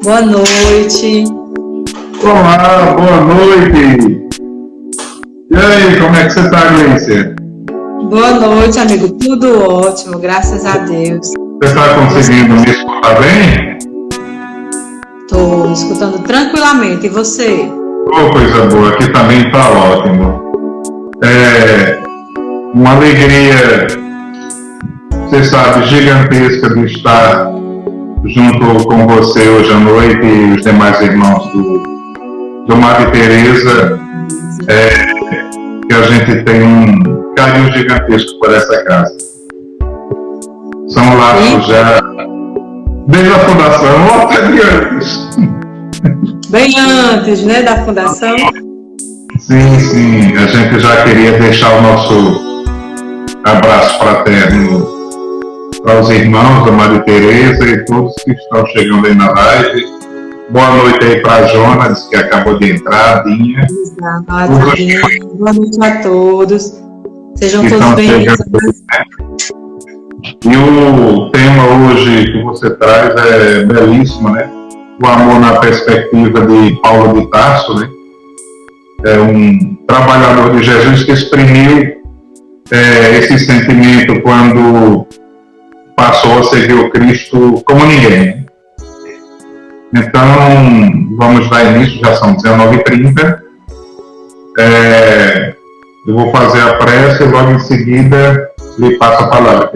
Boa noite. Olá, boa noite. E aí, como é que você está, Gleice? Boa noite, amigo. Tudo ótimo, graças a Deus. Você está conseguindo me escutar bem? Estou escutando tranquilamente. E você? Oh, coisa boa, aqui também está ótimo. É uma alegria, você sabe, gigantesca de estar junto com você hoje à noite e os demais irmãos do Madre Teresa, que a gente tem um carinho gigantesco por essa casa. São laços já desde a fundação ou até de antes. Bem antes, né, da fundação? Sim, a gente já queria deixar o nosso abraço fraterno para os irmãos da Madre Teresa e todos que estão chegando aí na live. Boa noite aí para a Jonas, que acabou de entrar, Dinha. Boa noite a todos. Sejam todos bem-vindos. E o tema hoje que você traz é belíssimo, né? O amor na perspectiva de Paulo de Tarso, né? É um trabalhador de Jesus que exprimiu esse sentimento quando passou a seguir o Cristo como ninguém. Então, vamos dar início, já são 19h30. Eu vou fazer a prece e logo em seguida lhe passo a palavra.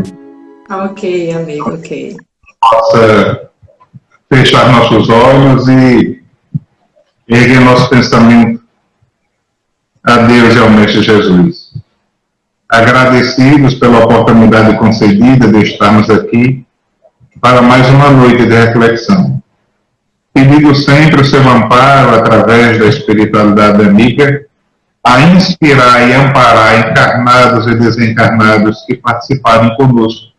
Ok, amigo, ok. Possa fechar nossos olhos e erguer nosso pensamento a Deus e ao Mestre Jesus. Agradecidos pela oportunidade concedida de estarmos aqui para mais uma noite de reflexão. Pedindo sempre o seu amparo através da espiritualidade amiga a inspirar e amparar encarnados e desencarnados que participaram conosco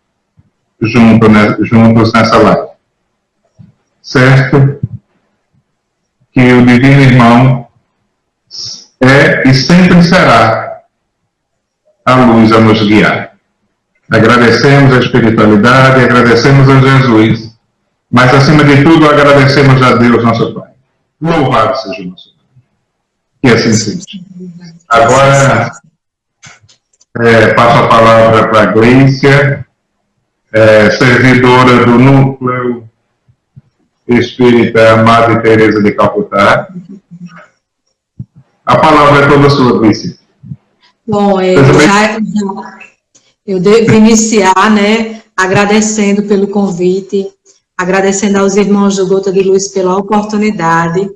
juntos nessa live. Certo que o Divino Irmão é e sempre será a luz a nos guiar. Agradecemos a espiritualidade, agradecemos a Jesus, mas acima de tudo agradecemos a Deus, nosso Pai. Louvado seja o nosso Pai. Que assim seja. Agora, passo a palavra para a Gleicia, servidora do Núcleo Espírita Madre Teresa de Calcutá. A palavra é toda sua, Gleicia. Bom, eu devo iniciar, né, agradecendo pelo convite, agradecendo aos irmãos do Gota de Luz pela oportunidade,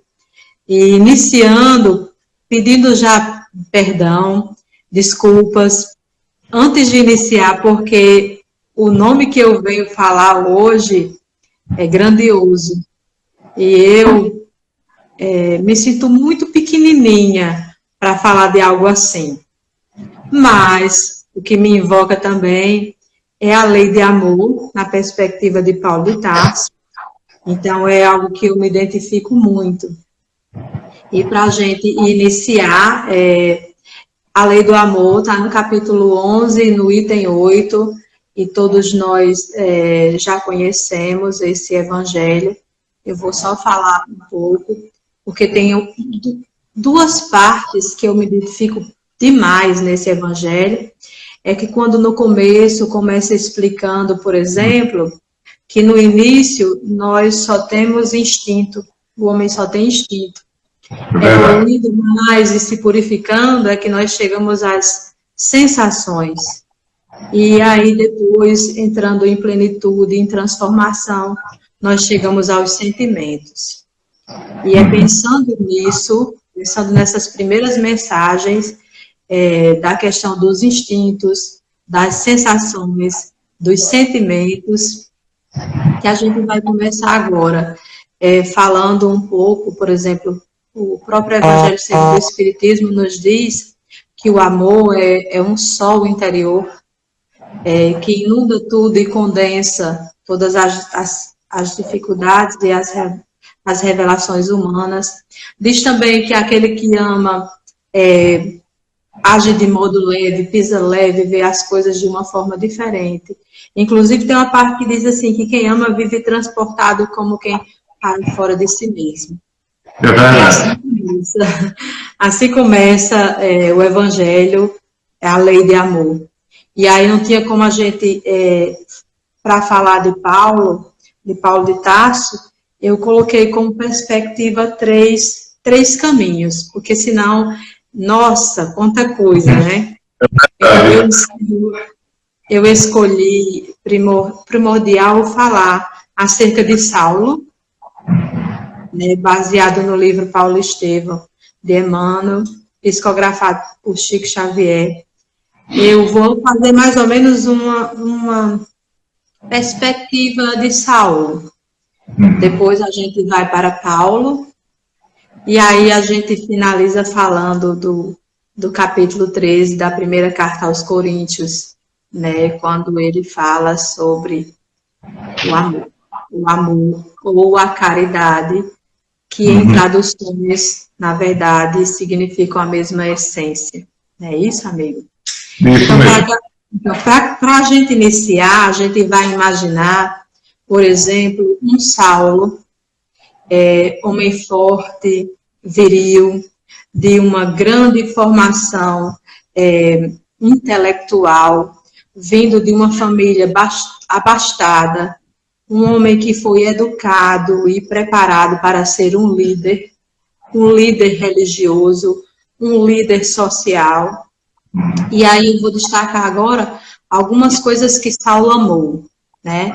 e iniciando, pedindo já perdão, desculpas, antes de iniciar, porque o nome que eu venho falar hoje é grandioso, e eu me sinto muito pequenininha para falar de algo assim. Mas o que me invoca também é a lei de amor, na perspectiva de Paulo de Tarso. Então, é algo que eu me identifico muito. E para a gente iniciar, a lei do amor está no capítulo 11, no item 8, e todos nós já conhecemos esse evangelho. Eu vou só falar um pouco, porque tem duas partes que eu me identifico demais nesse evangelho. É que quando no começo começa explicando, por exemplo, que no início nós só temos instinto, o homem só tem instinto. Evoluindo mais e se purificando é que nós chegamos às sensações. E aí depois, entrando em plenitude, em transformação, nós chegamos aos sentimentos. E é pensando nisso, pensando nessas primeiras mensagens, da questão dos instintos, das sensações, dos sentimentos, que a gente vai começar agora, falando um pouco, por exemplo, o próprio Evangelho segundo o Espiritismo nos diz que o amor é um sol interior, que inunda tudo e condensa todas as dificuldades e as revelações humanas. Diz também que aquele que ama age de modo leve, pisa leve, vê as coisas de uma forma diferente. Inclusive, tem uma parte que diz assim, que quem ama vive transportado como quem para fora de si mesmo. É verdade. Assim começa o Evangelho, a lei de amor. E aí não tinha como a gente, para falar de Paulo de Tarso, eu coloquei como perspectiva três caminhos, porque senão, nossa, quanta coisa, né? Eu escolhi primordial falar acerca de Saulo, né, baseado no livro Paulo Estevão, de Emmanuel, psicografado por Chico Xavier. Eu vou fazer mais ou menos uma perspectiva de Saulo. Depois a gente vai para Paulo, e aí a gente finaliza falando do capítulo 13 da primeira carta aos Coríntios, né, quando ele fala sobre o amor ou a caridade, que em traduções, na verdade, significam a mesma essência. Não é isso, amigo? Isso mesmo. Então, para a gente iniciar, a gente vai imaginar, por exemplo, um Saulo, homem forte, viril, de uma grande formação intelectual, vindo de uma família abastada, um homem que foi educado e preparado para ser um líder religioso, um líder social. E aí eu vou destacar agora algumas coisas que Saulo amou, né?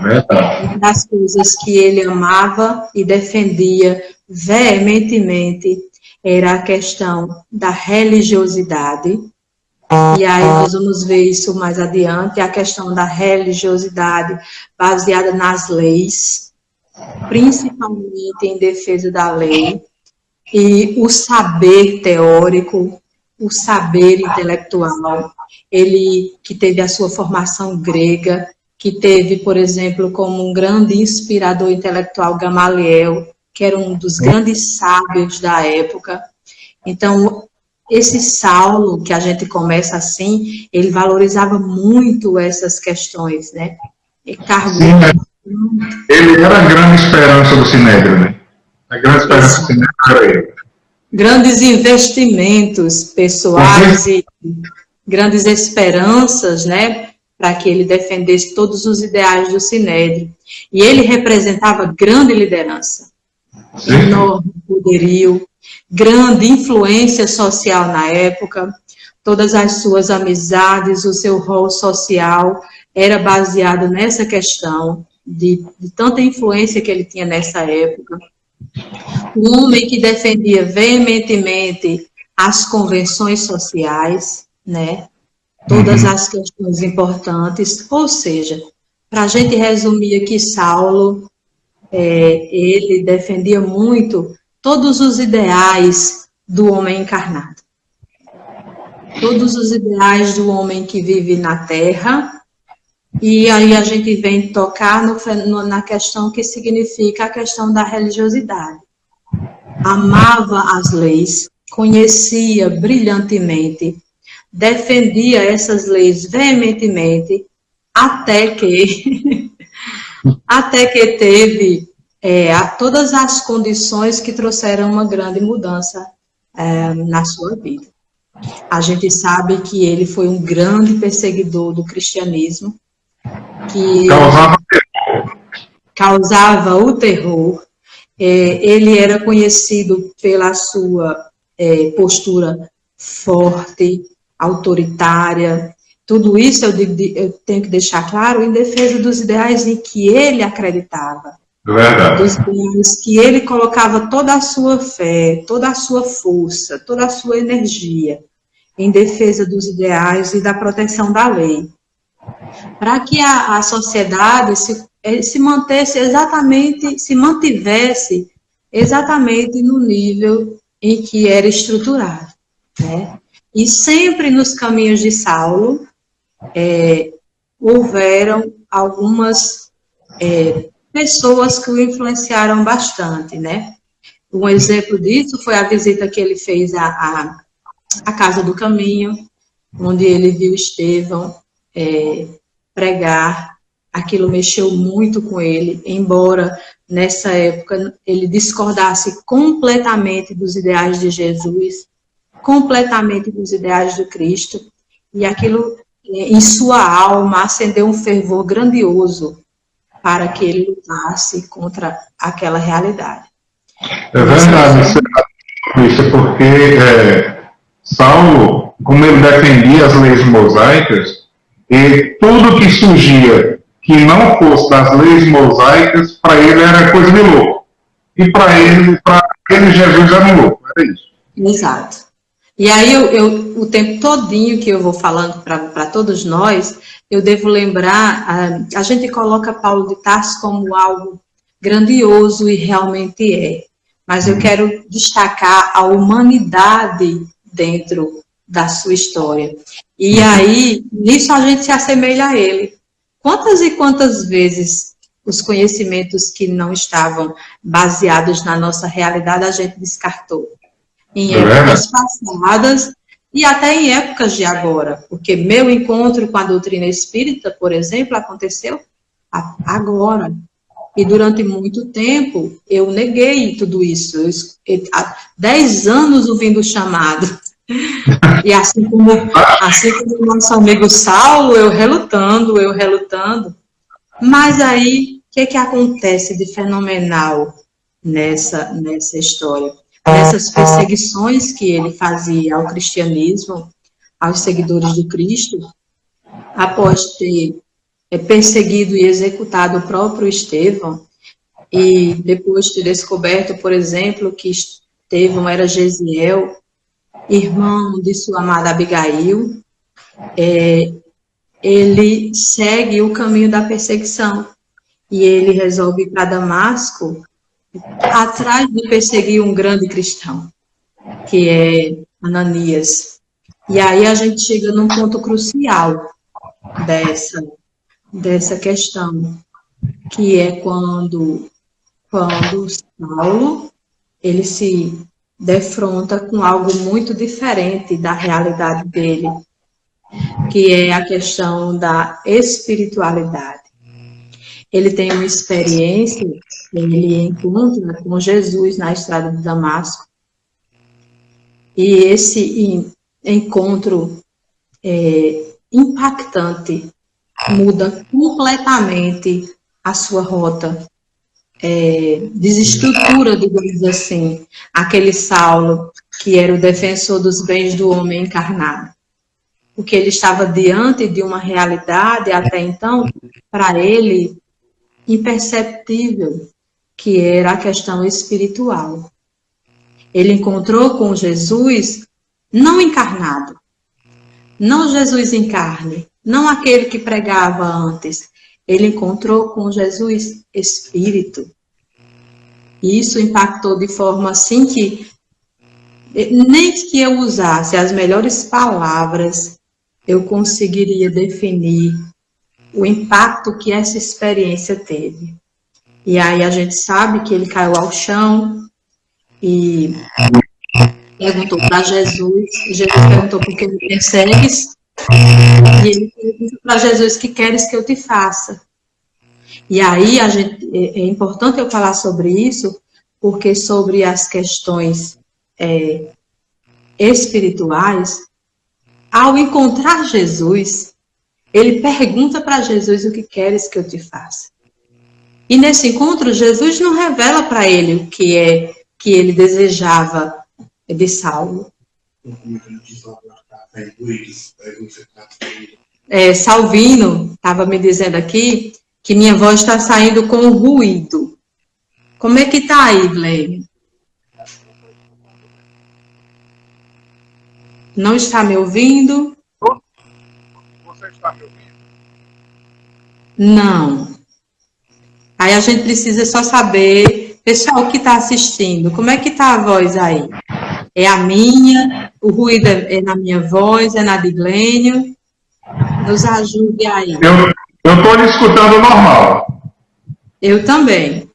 Uma das coisas que ele amava e defendia veementemente era a questão da religiosidade. E aí nós vamos ver isso mais adiante, a questão da religiosidade baseada nas leis, principalmente em defesa da lei, e o saber teórico, o saber intelectual, ele que teve a sua formação grega, que teve, por exemplo, como um grande inspirador intelectual Gamaliel, que era um dos grandes sábios da época. Então, esse Saulo, que a gente começa assim, ele valorizava muito essas questões, né? Sim, ele era a grande esperança do Sinédrio, né? A grande esperança do Sinédrio era ele. Grandes investimentos pessoais e grandes esperanças, né? Para que ele defendesse todos os ideais do Sinédrio. E ele representava grande liderança, enorme poderio, grande influência social na época, todas as suas amizades, o seu rol social era baseado nessa questão de tanta influência que ele tinha nessa época. Um homem que defendia veementemente as convenções sociais, né? Todas as questões importantes, ou seja, para a gente resumir aqui, Saulo, ele defendia muito todos os ideais do homem encarnado. Todos os ideais do homem que vive na Terra, e aí a gente vem tocar na questão que significa a questão da religiosidade. Amava as leis, conhecia brilhantemente, defendia essas leis veementemente, até que teve todas as condições que trouxeram uma grande mudança na sua vida. A gente sabe que ele foi um grande perseguidor do cristianismo, que causava o terror. Ele era conhecido pela sua postura forte, autoritária. Tudo isso eu tenho que deixar claro em defesa dos ideais em que ele acreditava. Verdade. Dos ideais que ele colocava toda a sua fé, toda a sua força, toda a sua energia em defesa dos ideais e da proteção da lei. Para que a sociedade se mantivesse exatamente no nível em que era estruturado, né? E sempre nos caminhos de Saulo houveram algumas pessoas que o influenciaram bastante, né? Um exemplo disso foi a visita que ele fez à Casa do Caminho, onde ele viu Estevão pregar aquilo mexeu muito com ele, embora nessa época ele discordasse completamente dos ideais de Jesus, completamente dos ideais do Cristo, e aquilo em sua alma acendeu um fervor grandioso para que ele lutasse contra aquela realidade. É verdade, isso é porque Saulo, como ele defendia as leis mosaicas, e tudo que surgia que não fosse das leis mosaicas, para ele era coisa de louco. E para ele Jesus era um louco, era isso. Exato. E aí, o tempo todinho que eu vou falando para todos nós, eu devo lembrar, a gente coloca Paulo de Tarso como algo grandioso e realmente é. Mas eu quero destacar a humanidade dentro da sua história. E aí, nisso a gente se assemelha a ele. Quantas e quantas vezes os conhecimentos que não estavam baseados na nossa realidade a gente descartou? Em épocas passadas e até em épocas de agora. Porque meu encontro com a doutrina espírita, por exemplo, aconteceu agora. E durante muito tempo eu neguei tudo isso. Há 10 anos ouvindo o chamado. E assim como o nosso amigo Saulo, eu relutando. Mas aí, o que acontece de fenomenal nessa história? Nessas perseguições que ele fazia ao cristianismo, aos seguidores do Cristo, após ter perseguido e executado o próprio Estevão, e depois de ter descoberto, por exemplo, que Estevão era Gesiel, irmão de sua amada Abigail, ele segue o caminho da perseguição, e ele resolve ir para Damasco, atrás de perseguir um grande cristão, que é Ananias. E aí a gente chega num ponto crucial dessa questão, que é quando Saulo, ele se defronta com algo muito diferente da realidade dele, que é a questão da espiritualidade. Ele tem uma experiência, ele encontra com Jesus na estrada de Damasco, e esse encontro impactante muda completamente a sua rota, desestrutura, digamos assim, aquele Saulo que era o defensor dos bens do homem encarnado. Porque ele estava diante de uma realidade, até então, para ele, imperceptível, que era a questão espiritual. Ele encontrou com Jesus não encarnado, não Jesus em carne, não aquele que pregava antes. Ele encontrou com Jesus espírito. E isso impactou de forma assim que nem que eu usasse as melhores palavras, eu conseguiria definir o impacto que essa experiência teve. E aí a gente sabe que ele caiu ao chão e perguntou para Jesus. Jesus perguntou: por que me persegues? E ele perguntou para Jesus: que queres que eu te faça? E aí é importante eu falar sobre isso, porque sobre as questões espirituais, ao encontrar Jesus, ele pergunta para Jesus: o que queres que eu te faça? E nesse encontro, Jesus não revela para ele o que ele desejava de Saulo. Salvino estava me dizendo aqui que minha voz está saindo com ruído. Como é que está aí, Gleime? Não está me ouvindo? Você está me ouvindo? Não. Aí a gente precisa só saber, pessoal que está assistindo, como é que está a voz aí? É a minha? O ruído é na minha voz? É na de Glênio? Nos ajude aí. Eu estou lhe escutando normal. Eu também.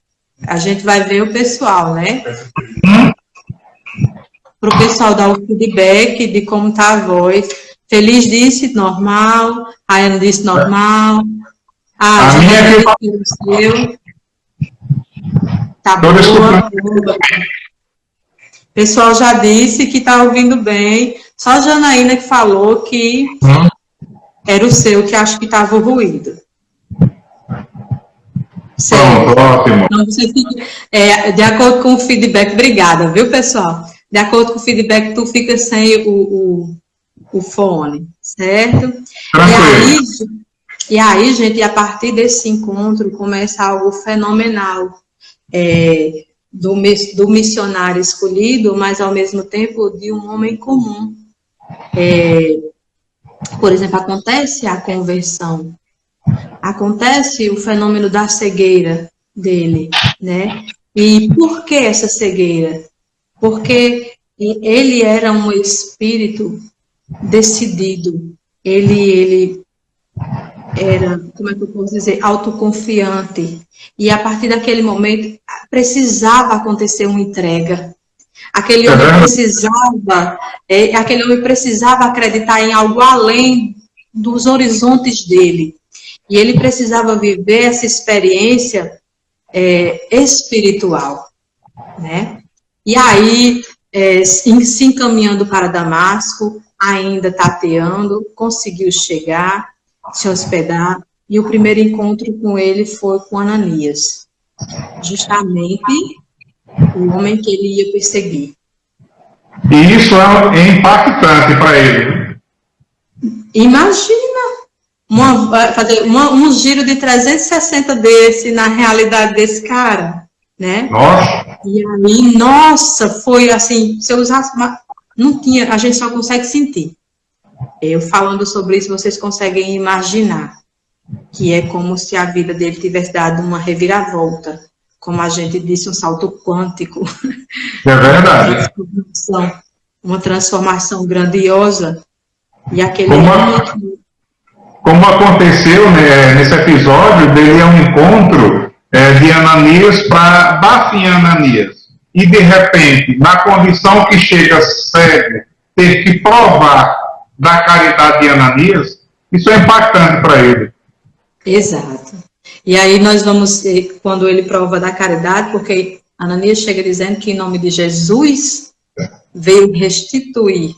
A gente vai ver o pessoal, né? Para o pessoal dar o feedback de como está a voz. Feliz disse normal, Rayane disse normal. Ah, A minha aqui seu. Tá Tô boa. O pessoal já disse que está ouvindo bem. Só a Janaína que falou que era o seu, que acho que estava o ruído. Certo. Pronto, ótimo. Então, você fica, de acordo com o feedback, obrigada, viu, pessoal? De acordo com o feedback, tu fica sem o fone, certo? Tranquilo. E aí, gente, a partir desse encontro começa algo fenomenal do missionário escolhido, mas ao mesmo tempo de um homem comum. Por exemplo, acontece a conversão, acontece o fenômeno da cegueira dele, né? E por que essa cegueira? Porque ele era um espírito decidido, ele era, como é que eu posso dizer, autoconfiante. E a partir daquele momento precisava acontecer uma entrega. Aquele homem precisava acreditar em algo além dos horizontes dele. E ele precisava viver essa experiência espiritual, né? E aí, se encaminhando para Damasco, ainda tateando, conseguiu chegar, se hospedar, e o primeiro encontro com ele foi com Ananias, justamente o homem que ele ia perseguir. E isso é impactante para ele. Imagina fazer um giro de 360 desse na realidade desse cara, né? Nossa. E aí, nossa, foi assim, se eu usasse, não tinha, a gente só consegue sentir. Eu falando sobre isso, vocês conseguem imaginar que é como se a vida dele tivesse dado uma reviravolta, como a gente disse, um salto quântico. É verdade. Uma transformação grandiosa. E aquele como aconteceu, né, nesse episódio, dele é um encontro de Ananias para dar fim a Ananias. E, de repente, na condição que chega cego, ter que provar da caridade de Ananias, isso é impactante para ele. Exato. E aí nós vamos, quando ele prova da caridade, porque Ananias chega dizendo que em nome de Jesus veio restituir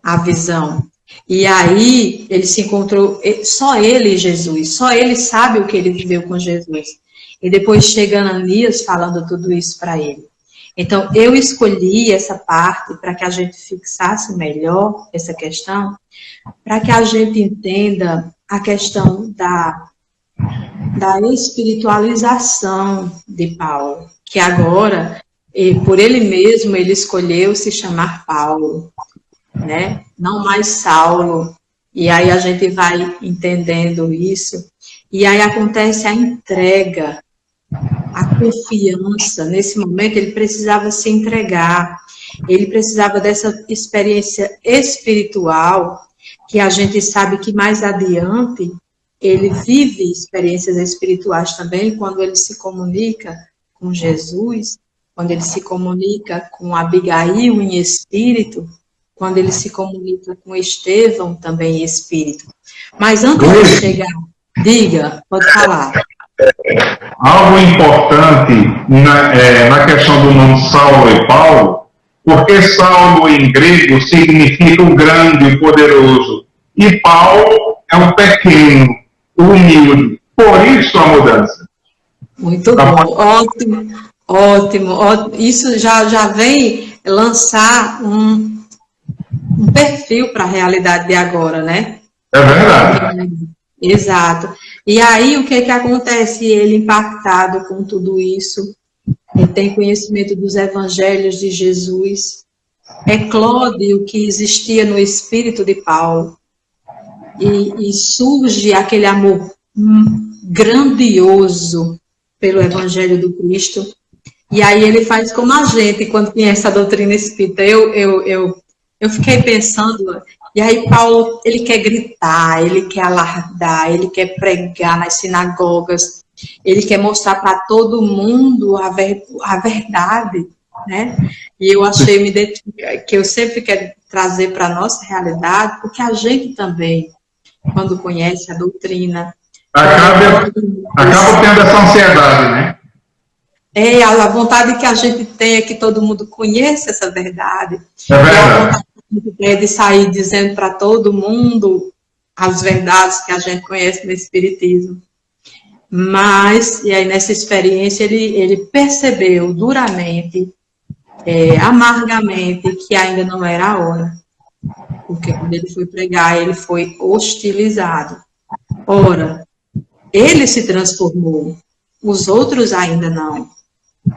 a visão. E aí ele se encontrou, só ele e Jesus, só ele sabe o que ele viveu com Jesus. E depois chega Ananias falando tudo isso para ele. Então, eu escolhi essa parte para que a gente fixasse melhor essa questão, para que a gente entenda a questão da espiritualização de Paulo, que agora, por ele mesmo, ele escolheu se chamar Paulo, né? Não mais Saulo. E aí a gente vai entendendo isso. E aí acontece a entrega, a confiança. Nesse momento ele precisava se entregar. Ele precisava dessa experiência espiritual, que a gente sabe que mais adiante ele vive experiências espirituais também, quando ele se comunica com Jesus, quando ele se comunica com Abigail em espírito, quando ele se comunica com Estevão também em espírito. Mas antes de chegar, diga, pode falar. Algo importante na questão do nome Saulo e Paulo, porque Saulo em grego significa o grande, o poderoso, e Paulo é o pequeno, o humilde. Por isso a mudança. Muito bom, ótimo, ótimo. Isso já vem lançar um perfil para a realidade de agora, né? É verdade. Exato. E aí, o que acontece? Ele, impactado com tudo isso, ele tem conhecimento dos evangelhos de Jesus, eclode o que existia no espírito de Paulo, e surge aquele amor grandioso pelo evangelho do Cristo. E aí ele faz como a gente, quando conhece a doutrina espírita. Eu fiquei pensando, e aí Paulo, ele quer gritar, ele quer alardar, ele quer pregar nas sinagogas, ele quer mostrar para todo mundo a verdade, né? E eu achei que eu sempre quero trazer para a nossa realidade, porque a gente também, quando conhece a doutrina, Acaba tendo essa ansiedade, né? É, a vontade que a gente tem é que todo mundo conheça essa verdade. É verdade. E a vontade que a gente tem é de sair dizendo para todo mundo as verdades que a gente conhece no Espiritismo. Mas, e aí nessa experiência, ele percebeu duramente, amargamente, que ainda não era a hora. Porque quando ele foi pregar, ele foi hostilizado. Ora, ele se transformou, os outros ainda não.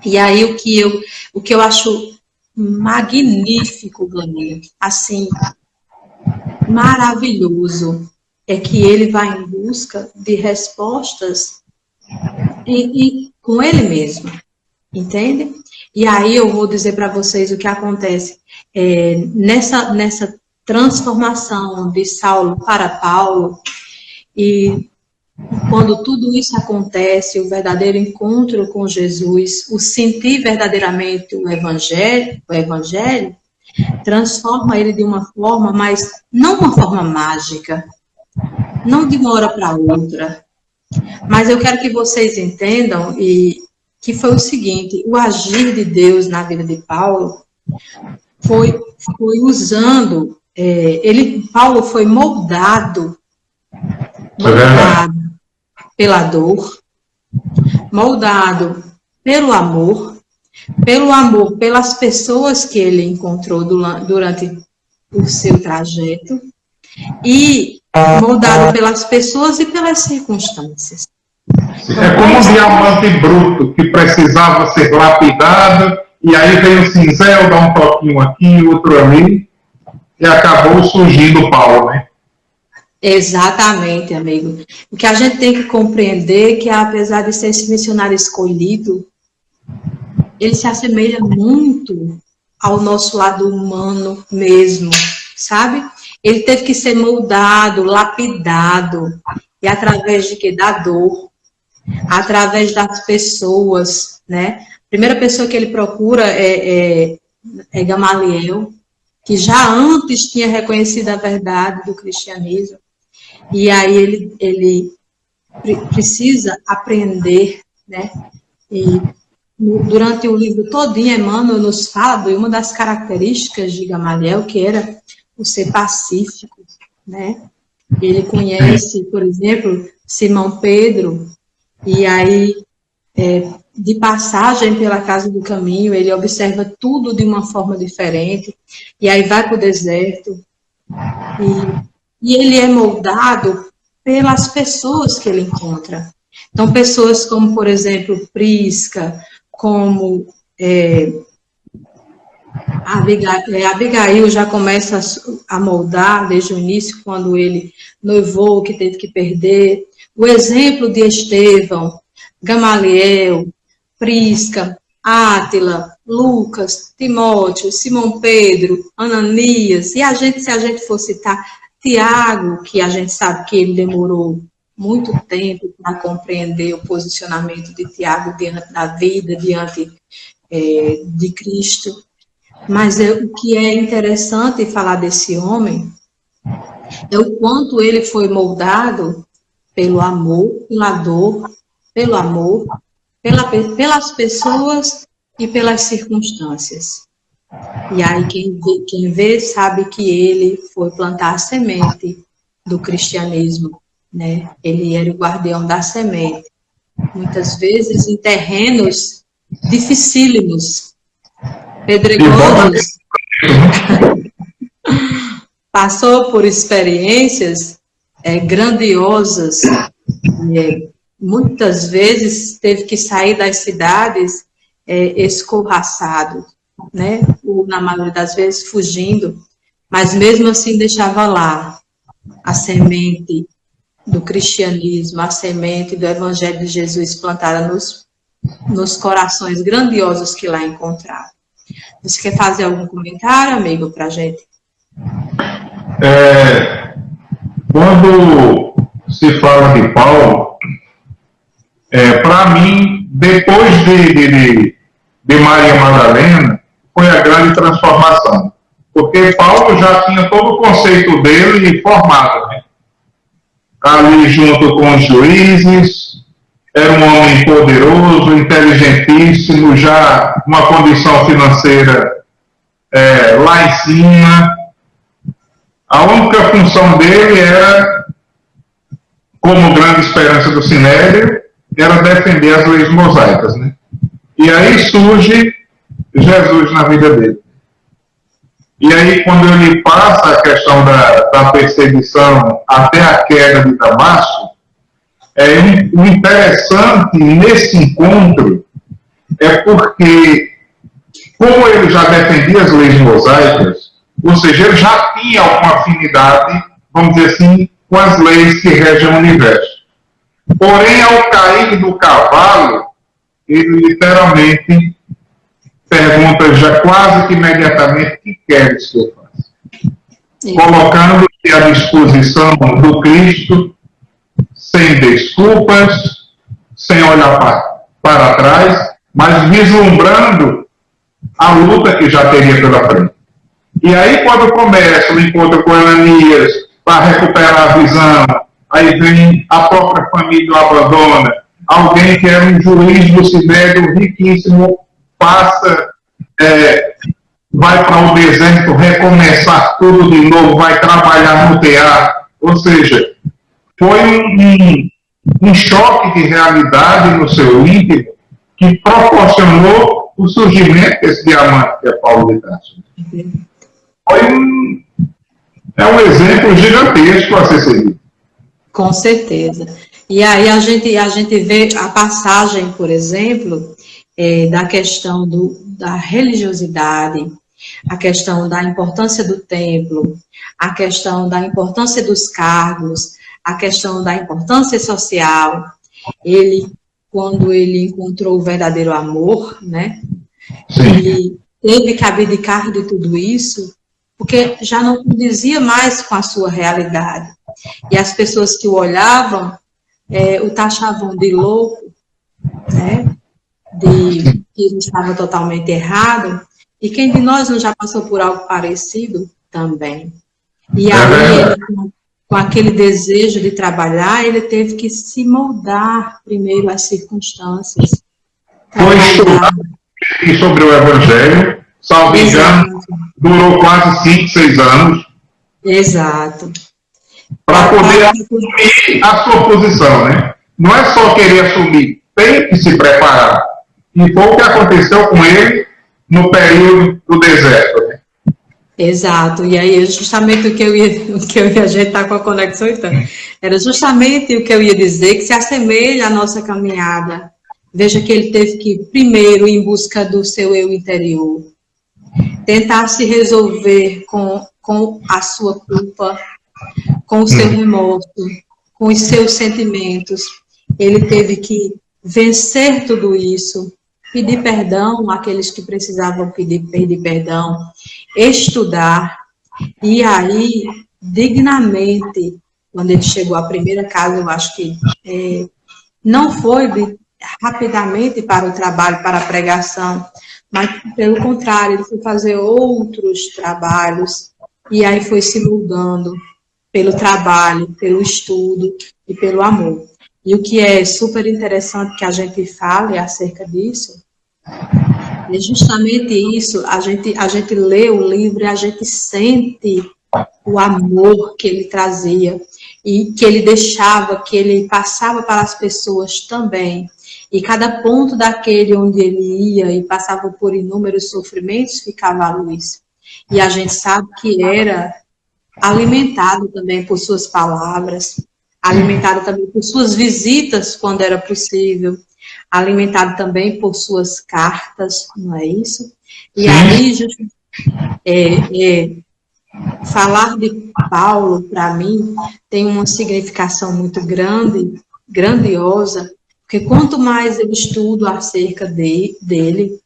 E aí o que eu acho magnífico, Glânia, assim, maravilhoso, é que ele vai em busca de respostas e com ele mesmo, entende? E aí eu vou dizer para vocês o que acontece nessa transformação de Saulo para Paulo, e quando tudo isso acontece, o verdadeiro encontro com Jesus, o sentir verdadeiramente o evangelho transforma ele de uma forma, mas não uma forma mágica, não de uma hora para outra. Mas eu quero que vocês entendam que foi o seguinte: o agir de Deus na vida de Paulo foi usando, Paulo foi moldado pela dor, moldado pelo amor pelas pessoas que ele encontrou durante o seu trajeto, e moldado pelas pessoas e pelas circunstâncias. É como um diamante bruto que precisava ser lapidado, e aí veio o cinzel, dá um toquinho aqui, outro ali, e acabou surgindo Paulo, né? Exatamente, amigo. O que a gente tem que compreender é que, apesar de ser esse missionário escolhido, ele se assemelha muito ao nosso lado humano mesmo, sabe? Ele teve que ser moldado, lapidado, e através de quê? Da dor, através das pessoas, né? A primeira pessoa que ele procura é Gamaliel, que já antes tinha reconhecido a verdade do cristianismo. E aí ele precisa aprender, né? E durante o livro todinho, Emmanuel nos fala de uma das características de Gamaliel, que era o ser pacífico, né? Ele conhece, por exemplo, Simão Pedro, e aí, de passagem pela casa do caminho, ele observa tudo de uma forma diferente, e aí vai para o deserto, e ele é moldado pelas pessoas que ele encontra. Então, pessoas como, por exemplo, Prisca, como Abigail já começa a moldar desde o início, quando ele noivou, que teve que perder. O exemplo de Estevão, Gamaliel, Prisca, Átila, Lucas, Timóteo, Simão Pedro, Ananias, e se a gente for citar Tiago, que a gente sabe que ele demorou muito tempo para compreender o posicionamento de Tiago diante da vida, diante de Cristo. Mas o que é interessante falar desse homem é o quanto ele foi moldado pelo amor, pela dor, pelo amor, pelas pessoas e pelas circunstâncias. E aí quem vê sabe que ele foi plantar a semente do cristianismo, né? Ele era o guardião da semente. Muitas vezes em terrenos dificílimos, pedregosos. Passou por experiências grandiosas, muitas vezes teve que sair das cidades escorraçado, né? Ou, na maioria das vezes, fugindo, mas mesmo assim deixava lá a semente do cristianismo, a semente do Evangelho de Jesus plantada nos corações grandiosos que lá encontraram. Você quer fazer algum comentário, amigo, para a gente? Quando se fala de Paulo, para mim, depois de Maria Madalena, foi a grande transformação. Porque Paulo já tinha todo o conceito dele formado, né? ali junto com os juízes, era um homem poderoso, inteligentíssimo, já uma condição financeira lá em cima. A única função dele era, como grande esperança do Sinédrio, era defender as leis mosaicas, né? E aí surge Jesus na vida dele. E aí, quando ele passa a questão da perseguição até a queda de Damasco, o interessante nesse encontro é porque, como ele já defendia as leis mosaicas, ou seja, ele já tinha alguma afinidade, vamos dizer assim, com as leis que regem o universo. Porém, ao cair do cavalo, ele literalmente pergunta já quase que imediatamente: o que queres que eu faça? Colocando-se à disposição do Cristo, sem desculpas, sem olhar para trás, mas vislumbrando a luta que já teria pela frente. E aí, quando começa o encontro com Ananias para recuperar a visão, aí vem a própria família o abandona, alguém que era um juiz do Sinédrio riquíssimo, passa, vai para o deserto recomeçar tudo de novo, vai trabalhar no teatro. Ou seja, foi um choque de realidade no seu íntimo que proporcionou o surgimento desse diamante que é Paulo de Tarso. É um exemplo gigantesco a ser seguido. Com certeza. E aí a gente vê a passagem, por exemplo, da questão da religiosidade, a questão da importância do templo, a questão da importância dos cargos, a questão da importância social. Ele, quando ele encontrou o verdadeiro amor, né? Sim. Ele teve que abdicar de tudo isso, porque já não condizia mais com a sua realidade. E as pessoas que o olhavam, o taxavam de louco, né? De que ele estava totalmente errado. E quem de nós não já passou por algo parecido também? E aí, ele, com aquele desejo de trabalhar, ele teve que se moldar primeiro às circunstâncias. Foi estudar sobre o Evangelho, salvo engano, durou quase 5, 6 anos. Exato. Para poder assumir a sua posição, né? Não é só querer assumir, tem que se preparar. E foi o que aconteceu com ele no período do deserto, né? Exato, e aí justamente o que eu ia ajeitar com a conexão, então, era justamente o que eu ia dizer, que se assemelha à nossa caminhada. Veja que ele teve que, primeiro, ir em busca do seu eu interior, tentar se resolver com a sua culpa, com o seu remorso, com os seus sentimentos. Ele teve que vencer tudo isso, pedir perdão àqueles que precisavam pedir perdão, estudar, e aí, dignamente, quando ele chegou à primeira casa, eu acho que não foi rapidamente para o trabalho, para a pregação, mas, pelo contrário, ele foi fazer outros trabalhos, e aí foi se mudando pelo trabalho, pelo estudo e pelo amor. E o que é super interessante que a gente fale acerca disso, é justamente isso, a gente lê o livro e a gente sente o amor que ele trazia e que ele deixava, que ele passava para as pessoas também. E cada ponto daquele onde ele ia e passava por inúmeros sofrimentos, ficava à luz. E a gente sabe que era alimentado também por suas palavras, alimentado também por suas visitas, quando era possível, alimentado também por suas cartas, não é isso? E aí, falar de Paulo, para mim, tem uma significação muito grande, grandiosa, porque quanto mais eu estudo acerca dele,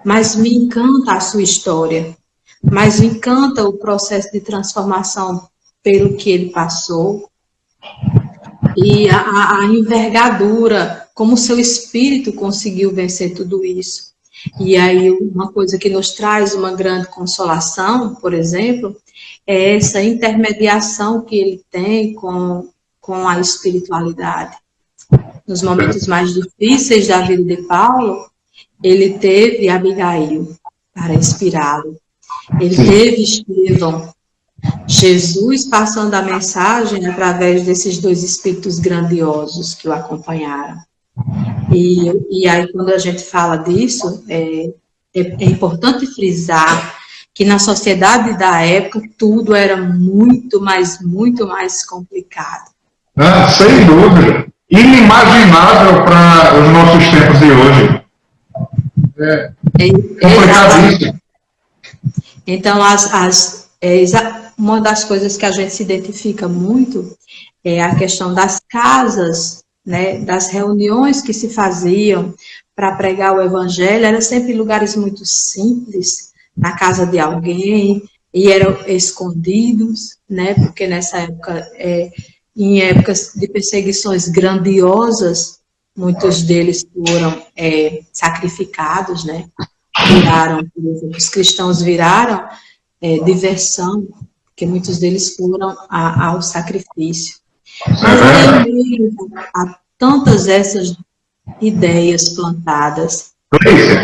mais me encanta a sua história, mais me encanta o processo de transformação pelo que ele passou, e a envergadura, como o seu espírito conseguiu vencer tudo isso. E aí, uma coisa que nos traz uma grande consolação, por exemplo, é essa intermediação que ele tem com com a espiritualidade. Nos momentos mais difíceis da vida de Paulo, ele teve Abigail para inspirá-lo. Ele teve Estevão. Jesus passando a mensagem através desses dois espíritos grandiosos que o acompanharam. E aí, quando a gente fala disso, é importante frisar que na sociedade da época tudo era muito mais complicado. Ah, sem dúvida. Inimaginável para os nossos tempos de hoje. Complicadíssimo. Então, uma das coisas que a gente se identifica muito é a questão das casas, né, das reuniões que se faziam para pregar o evangelho, eram sempre lugares muito simples, na casa de alguém, e eram escondidos, né, porque nessa época, em épocas de perseguições grandiosas, muitos deles foram sacrificados, né, por exemplo, os cristãos viraram diversão, porque muitos deles foram ao sacrifício. Mas aí, meio a tantas essas ideias plantadas. Cleice,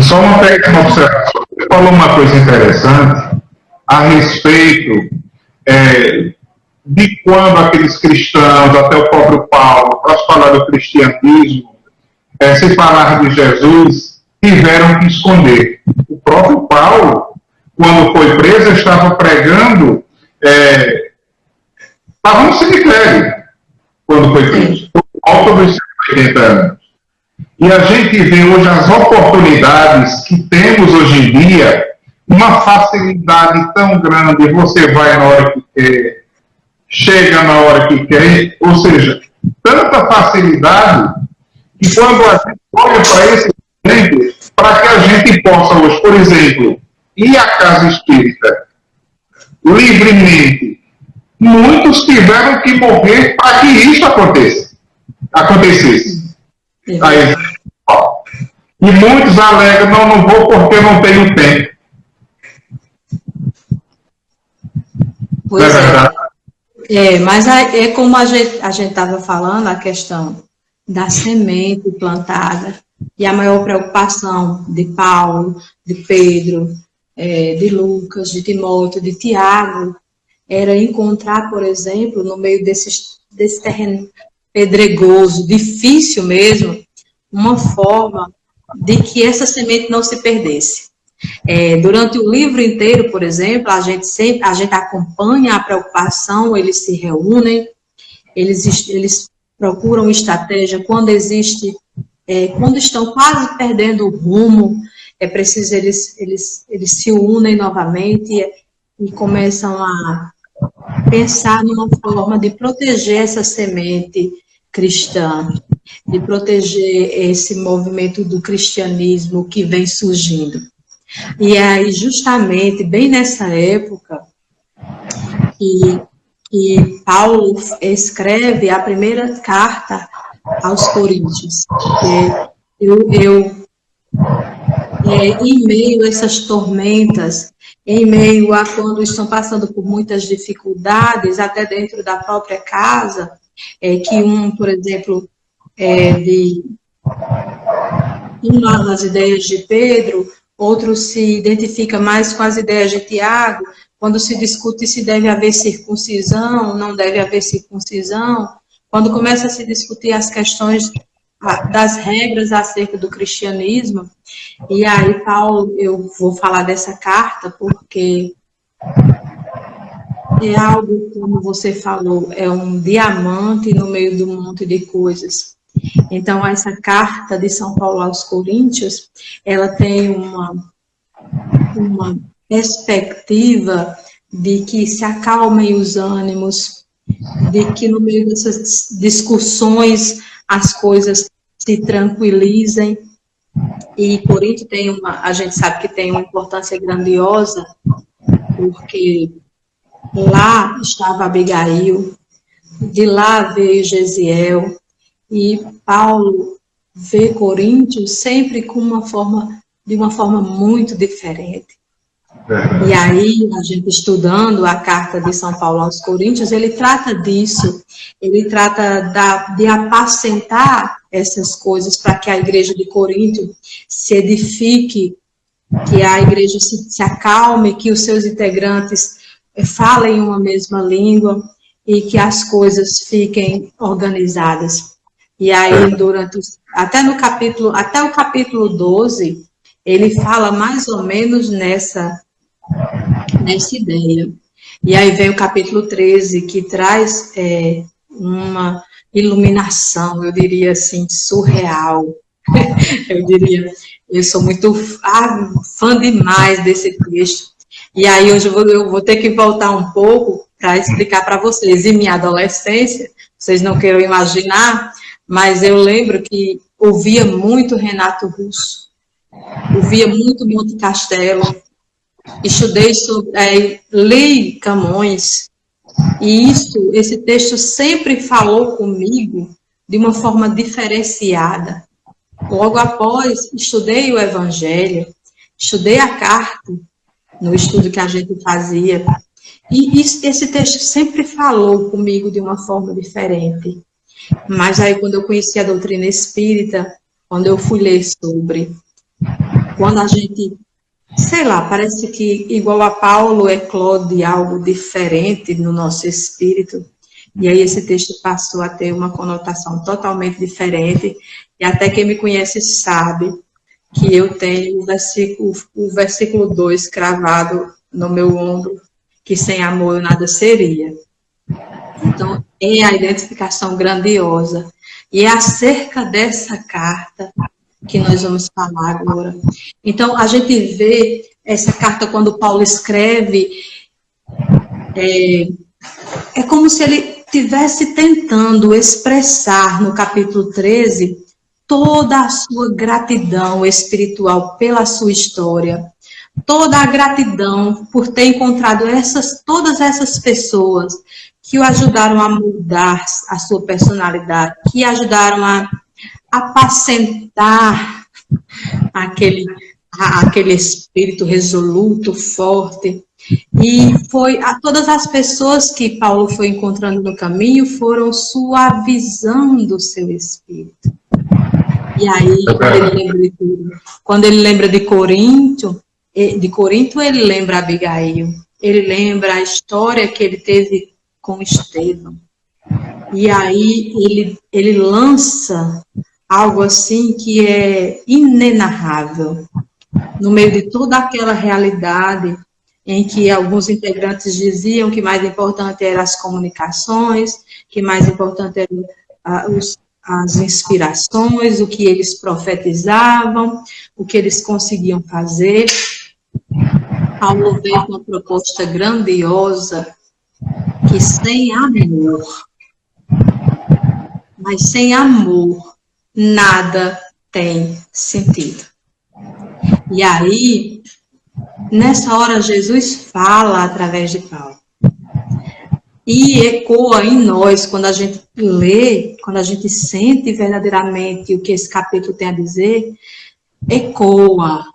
só uma pequena observação. Você falou uma coisa interessante a respeito de quando aqueles cristãos, até o próprio Paulo, para falar do cristianismo, se falar de Jesus, tiveram que esconder. O próprio Paulo, quando foi preso, estava pregando, estava no cemitério, quando foi preso, por volta dos 80 anos. E a gente vê hoje as oportunidades que temos hoje em dia, uma facilidade tão grande, você vai na hora que quer, chega na hora que quer, ou seja, tanta facilidade que quando a gente olha para esse exemplo, para que a gente possa hoje, por exemplo, ir à casa espírita livremente, muitos tiveram que morrer para que isso acontecesse. Aí, e muitos alegam, não vou porque não tenho tempo. Pois é verdade? Mas é como a gente estava falando, a questão da semente plantada, e a maior preocupação de Paulo, de Pedro, de Lucas, de Timóteo, de Tiago, era encontrar, por exemplo, no meio desse terreno pedregoso, difícil mesmo, uma forma de que essa semente não se perdesse. Durante o livro inteiro, por exemplo, a gente acompanha a preocupação, eles se reúnem, eles procuram estratégia quando quando estão quase perdendo o rumo, é preciso eles se unem novamente e começam a pensar numa forma de proteger essa semente cristã, de proteger esse movimento do cristianismo que vem surgindo. E aí, justamente, bem nessa época, que Paulo escreve a primeira carta aos Coríntios. Em meio a essas tormentas, em meio a quando estão passando por muitas dificuldades, até dentro da própria casa, que por exemplo, nas ideias de Pedro, outro se identifica mais com as ideias de Tiago, quando se discute se deve haver circuncisão, não deve haver circuncisão, quando começa a se discutir as questões das regras acerca do cristianismo. E aí, Paulo, eu vou falar dessa carta porque é algo, como você falou, é um diamante no meio de um monte de coisas. Então, essa carta de São Paulo aos Coríntios, ela tem uma perspectiva de que se acalmem os ânimos, de que no meio dessas discussões as coisas se tranquilizem. E Corinto a gente sabe que tem uma importância grandiosa, porque lá estava Abigail, de lá veio Gesiel, e Paulo vê Coríntios sempre de uma forma muito diferente. E aí, a gente estudando a carta de São Paulo aos Coríntios, ele trata disso, ele trata de apacentar essas coisas para que a igreja de Corinto se edifique, que a igreja se acalme, que os seus integrantes falem uma mesma língua e que as coisas fiquem organizadas. E aí, até o capítulo 12, ele fala mais ou menos nessa ideia. E aí vem o capítulo 13, que traz uma iluminação, eu diria assim, surreal. Eu sou muito fã demais desse texto. E aí hoje eu vou ter que voltar um pouco para explicar para vocês. Em minha adolescência, vocês não queiram imaginar, mas eu lembro que ouvia muito Renato Russo, ouvia muito Monte Castelo, estudei sobre, li Camões, e esse texto sempre falou comigo de uma forma diferenciada. Logo após, estudei o Evangelho, estudei a carta, no estudo que a gente fazia, e esse texto sempre falou comigo de uma forma diferente. Mas aí, quando eu conheci a doutrina espírita, quando eu fui ler sobre, quando a gente, sei lá, parece que, igual a Paulo, eclode algo diferente no nosso espírito, e aí esse texto passou a ter uma conotação totalmente diferente, e até quem me conhece sabe que eu tenho o versículo 2 cravado no meu ombro, que sem amor eu nada seria. Então, é a identificação grandiosa. E é acerca dessa carta que nós vamos falar agora. Então, a gente vê essa carta quando Paulo escreve, é como se ele estivesse tentando expressar no capítulo 13 toda a sua gratidão espiritual pela sua história, toda a gratidão por ter encontrado todas essas pessoas que o ajudaram a mudar a sua personalidade, que ajudaram a apacentar aquele espírito resoluto, forte. E todas as pessoas que Paulo foi encontrando no caminho foram suavizando o seu espírito. E aí, quando ele lembra de Corinto, ele lembra Abigail, ele lembra a história que ele teve com Estevão. E aí ele lança algo assim que é inenarrável, no meio de toda aquela realidade em que alguns integrantes diziam que mais importante eram as comunicações, que mais importante eram as inspirações, o que eles profetizavam, o que eles conseguiam fazer. Paulo veio com uma proposta grandiosa, que sem amor, mas sem amor, nada tem sentido. E aí, nessa hora, Jesus fala através de Paulo. E ecoa em nós, quando a gente lê, quando a gente sente verdadeiramente o que esse capítulo tem a dizer, ecoa.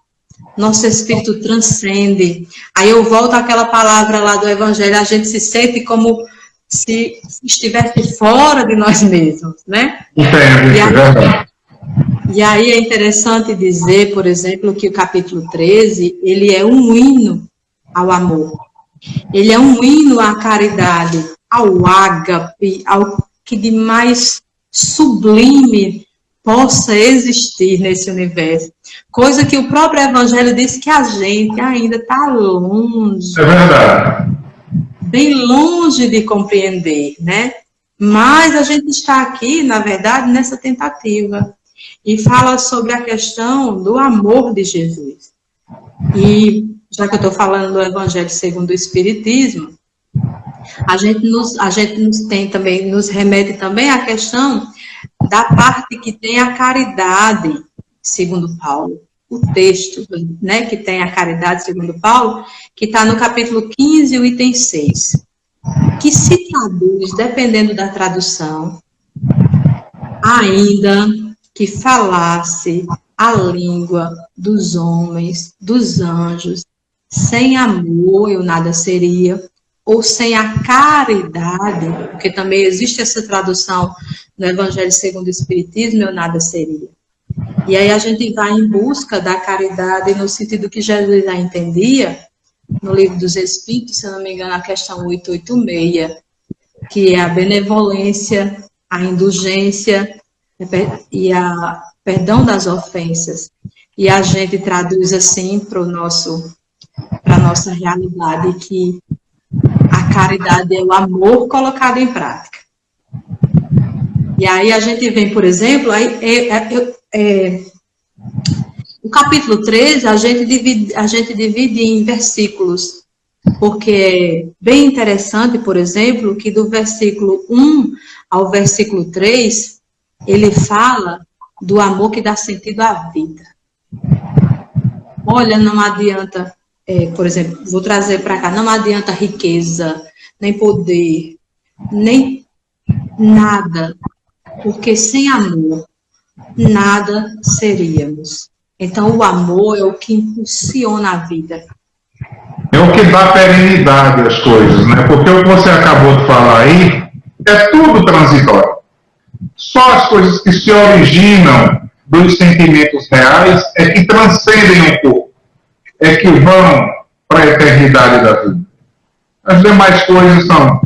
Nosso espírito transcende. Aí eu volto àquela palavra lá do Evangelho, a gente se sente como se estivesse fora de nós mesmos, né? E aí é interessante dizer, por exemplo, que o capítulo 13, ele é um hino ao amor. Ele é um hino à caridade, ao ágape, ao que de mais sublime possa existir nesse universo. Coisa que o próprio Evangelho diz que a gente ainda está longe. É verdade. Bem longe de compreender, né? Mas a gente está aqui, na verdade, nessa tentativa. E fala sobre a questão do amor de Jesus. E, já que eu estou falando do Evangelho segundo o Espiritismo, a gente nos remete também à questão da parte que tem a caridade, segundo Paulo. O texto, né, que tem a caridade, segundo Paulo, que está no capítulo 15, o item 6, que se traduz, dependendo da tradução, ainda que falasse a língua dos homens, dos anjos Sem amor eu nada seria, ou sem a caridade, porque também existe essa tradução no Evangelho segundo o Espiritismo, eu nada seria. E aí a gente vai em busca da caridade no sentido que Jesus já entendia, no Livro dos Espíritos, se eu não me engano, a questão 886, que é a benevolência, a indulgência e a perdão das ofensas. E a gente traduz assim para a nossa realidade, que a caridade é o amor colocado em prática. E aí a gente vem, por exemplo, o capítulo 13, a gente divide em versículos, porque é bem interessante, por exemplo, que do versículo 1 ao versículo 3, ele fala do amor que dá sentido à vida. Olha, não adianta, por exemplo, vou trazer para cá, não adianta riqueza, nem poder, nem nada, porque sem amor, nada seríamos. Então, o amor é o que impulsiona a vida. É o que dá perenidade às coisas, né? Porque o que você acabou de falar aí é tudo transitório. Só as coisas que se originam dos sentimentos reais é que transcendem um pouco, é que vão para a eternidade da vida. As demais coisas são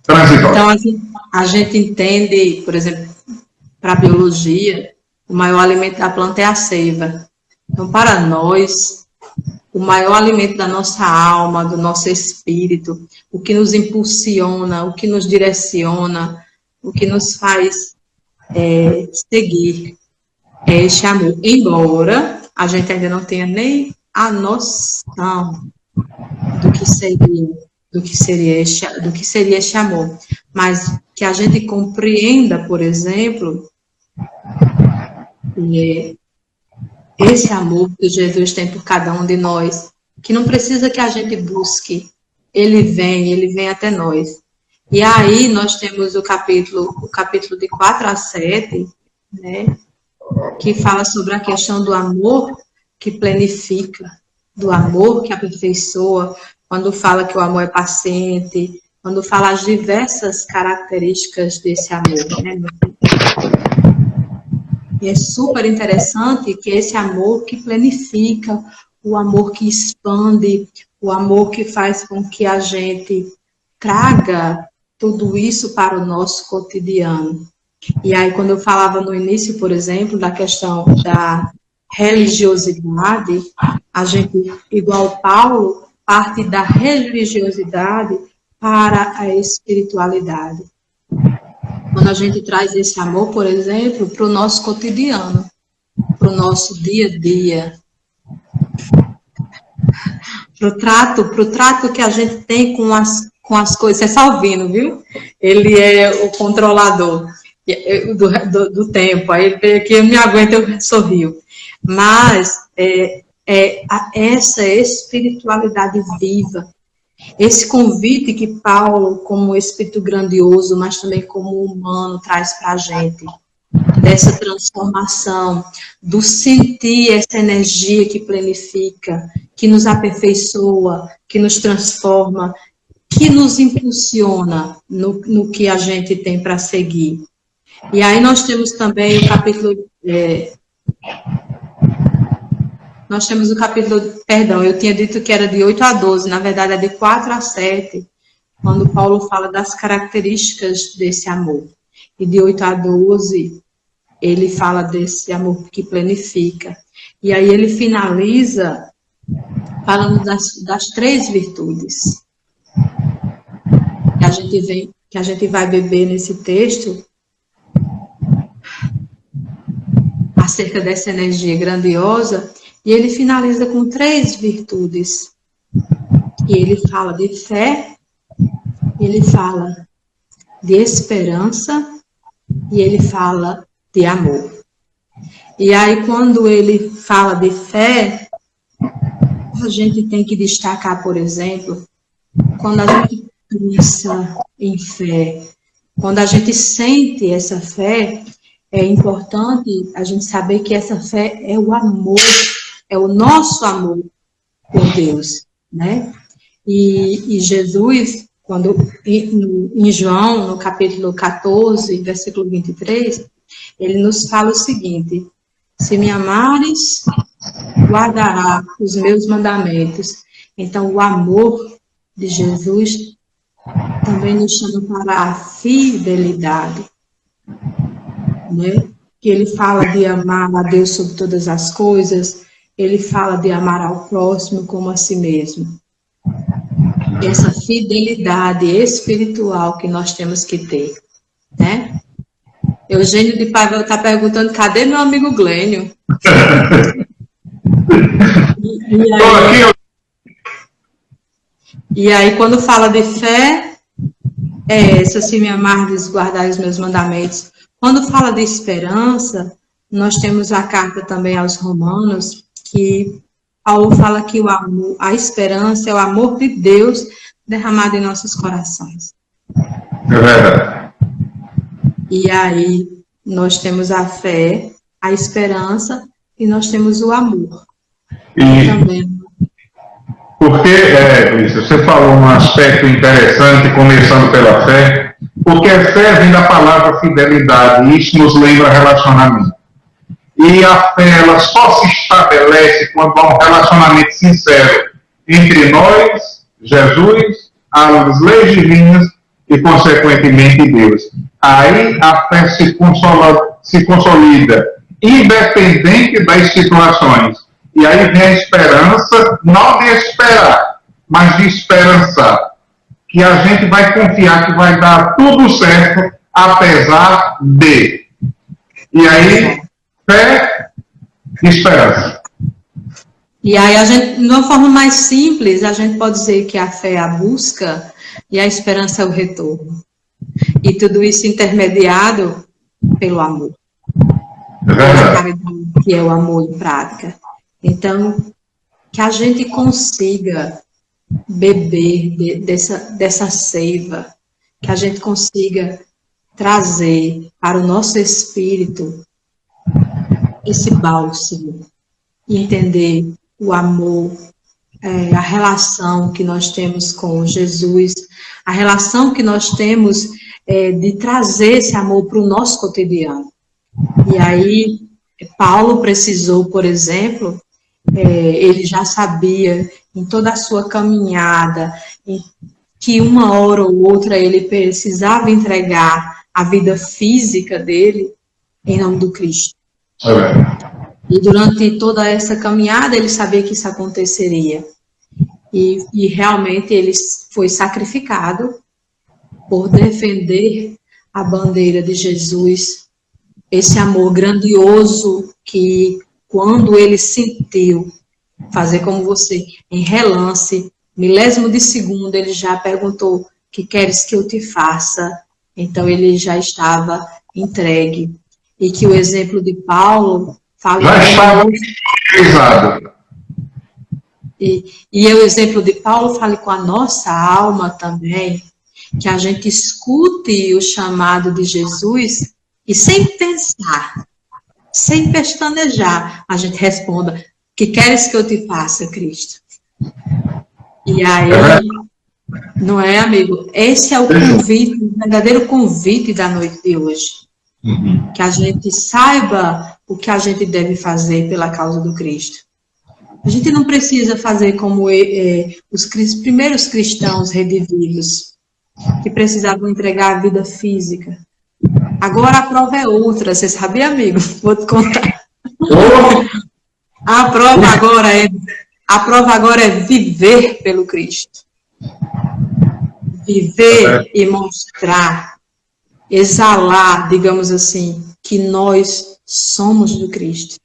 transitórias. Então, a gente entende, por exemplo, para a biologia, o maior alimento da planta é a seiva. Então, para nós, o maior alimento da nossa alma, do nosso espírito, o que nos impulsiona, o que nos direciona, o que nos faz seguir é este amor. Embora a gente ainda não tenha nem a noção do que seria este amor, mas que a gente compreenda, por exemplo, esse amor que Jesus tem por cada um de nós, que não precisa que a gente busque, ele vem até nós. E aí nós temos o capítulo de 4 a 7, né, que fala sobre a questão do amor que planifica, do amor que aperfeiçoa, quando fala que o amor é paciente, quando fala as diversas características desse amor, né? E é super interessante que esse amor que planifica, o amor que expande, o amor que faz com que a gente traga tudo isso para o nosso cotidiano. E aí, quando eu falava no início, por exemplo, da questão da religiosidade, a gente, igual Paulo, parte da religiosidade para a espiritualidade. Quando a gente traz esse amor, por exemplo, para o nosso cotidiano, para o nosso dia a dia, para o trato que a gente tem com as coisas. Você está ouvindo, viu? Ele é o controlador do tempo. Aí ele veio aqui, eu me aguento, eu sorrio. Mas essa espiritualidade viva, esse convite que Paulo, como espírito grandioso, mas também como humano, traz para a gente, dessa transformação, do sentir essa energia que planifica, que nos aperfeiçoa, que nos transforma, que nos impulsiona no que a gente tem para seguir. E aí nós temos também o capítulo... Nós temos o capítulo, perdão, eu tinha dito que era de 8 a 12, na verdade é de 4 a 7, quando Paulo fala das características desse amor. E de 8 a 12, ele fala desse amor que planifica. E aí ele finaliza falando das 3 virtudes. Que a gente vai beber nesse texto acerca dessa energia grandiosa. E ele finaliza com 3 virtudes. E ele fala de fé, ele fala de esperança e ele fala de amor. E aí, quando ele fala de fé, a gente tem que destacar, por exemplo, quando a gente pensa em fé, quando a gente sente essa fé, é importante a gente saber que essa fé é o amor, é o nosso amor por Deus, né? E Jesus, quando em João, no capítulo 14, versículo 23, ele nos fala o seguinte: se me amares, guardará os meus mandamentos. Então, o amor de Jesus também nos chama para a fidelidade, né? Que ele fala de amar a Deus sobre todas as coisas, ele fala de amar ao próximo como a si mesmo. Essa fidelidade espiritual que nós temos que ter, né? Eugênio de Paiva está perguntando, cadê meu amigo Glênio? E aí, quando fala de fé, é essa, se me amardes, guardar os meus mandamentos. Quando fala de esperança, nós temos a carta também aos Romanos, que Paulo fala que o amor, a esperança é o amor de Deus derramado em nossos corações. É verdade. E aí, nós temos a fé, a esperança, e nós temos o amor. E também. porque, Clícia, você falou um aspecto interessante, começando pela fé, porque a fé vem da palavra fidelidade, e isso nos lembra relacionamento. E a fé, ela só se estabelece quando há um relacionamento sincero entre nós, Jesus, as leis divinas e, consequentemente, Deus. Aí a fé se consolida, independente das situações. E aí vem a esperança, não de esperar, mas de esperançar. Que a gente vai confiar que vai dar tudo certo, apesar de. E aí, fé e esperança. E aí, a gente, de uma forma mais simples, a gente pode dizer que a fé é a busca e a esperança é o retorno. E tudo isso intermediado pelo amor. Pela caridade, que é o amor em prática. Então, que a gente consiga beber dessa seiva, que a gente consiga trazer para o nosso espírito esse bálsamo e entender o amor, a relação que nós temos com Jesus, a relação que nós temos de trazer esse amor para o nosso cotidiano. E aí, Paulo precisou, por exemplo, ele já sabia em toda a sua caminhada que uma hora ou outra ele precisava entregar a vida física dele em nome do Cristo. E durante toda essa caminhada ele sabia que isso aconteceria. E realmente ele foi sacrificado por defender a bandeira de Jesus, esse amor grandioso que, quando ele sentiu, fazer como você, em relance, milésimo de segundo, ele já perguntou: que queres que eu te faça? Então ele já estava entregue. E que o exemplo de Paulo fala. Já estava realizado. E o exemplo de Paulo fala com a nossa alma também, que a gente escute o chamado de Jesus e, sem pensar, sem pestanejar, a gente responda: que queres que eu te faça, Cristo? E aí, não é, amigo? Esse é o convite, o verdadeiro convite da noite de hoje. Que a gente saiba o que a gente deve fazer pela causa do Cristo. A gente não precisa fazer como os primeiros cristãos redimidos, que precisavam entregar a vida física. Agora a prova é outra, você sabia, amigo? Vou te contar. A prova agora é viver pelo Cristo. Viver e mostrar, exalar, digamos assim, que nós somos do Cristo.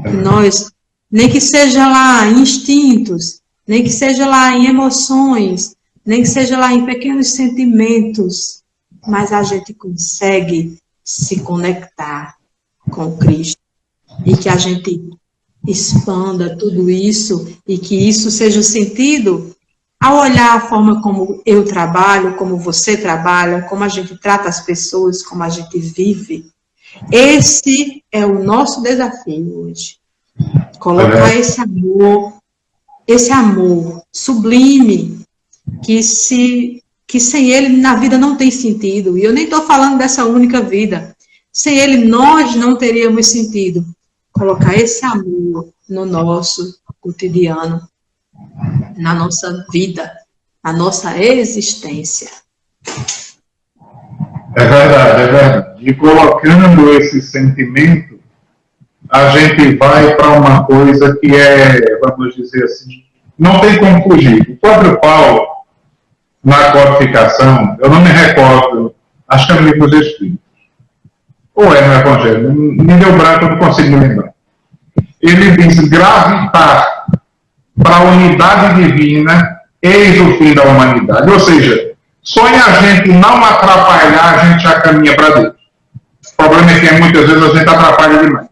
Que nós, nem que seja lá em instintos, nem que seja lá em emoções, nem que seja lá em pequenos sentimentos, mas a gente consegue se conectar com Cristo. E que a gente expanda tudo isso e que isso seja sentido ao olhar a forma como eu trabalho, como você trabalha, como a gente trata as pessoas, como a gente vive. Esse é o nosso desafio hoje. Colocar esse amor esse amor sublime, que sem ele na vida não tem sentido. E eu nem estou falando dessa única vida. Sem ele nós não teríamos sentido. Colocar esse amor no nosso cotidiano, na nossa vida, na nossa existência. É verdade, é verdade. E colocando esse sentimento, a gente vai para uma coisa que vamos dizer assim, não tem como fugir. O próprio Paulo, na codificação, eu não me recordo, acho que é no livro dos Espíritos, ou é no Evangelho, me deu branco, eu não consigo me lembrar. Ele diz: gravitar para a unidade divina, eis o fim da humanidade. Ou seja, só em a gente não atrapalhar, a gente já caminha para Deus. O problema é que muitas vezes a gente atrapalha demais.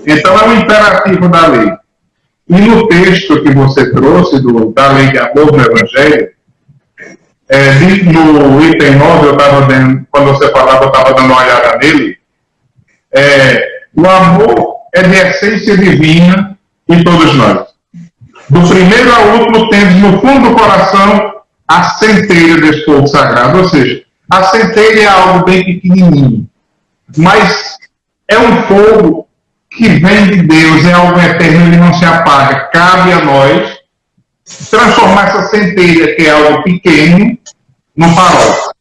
Então é um imperativo da lei. E no texto que você trouxe, da lei de amor no Evangelho, no item 9, eu estava vendo, quando você falava, eu estava dando uma olhada nele, o amor é de essência divina em todos nós. Do primeiro ao último, temos no fundo do coração a centelha desse fogo sagrado. Ou seja, a centelha é algo bem pequenininho, mas é um fogo que vem de Deus, é algo eterno, ele não se apaga. Cabe a nós transformar essa centelha, que é algo pequeno, num farol.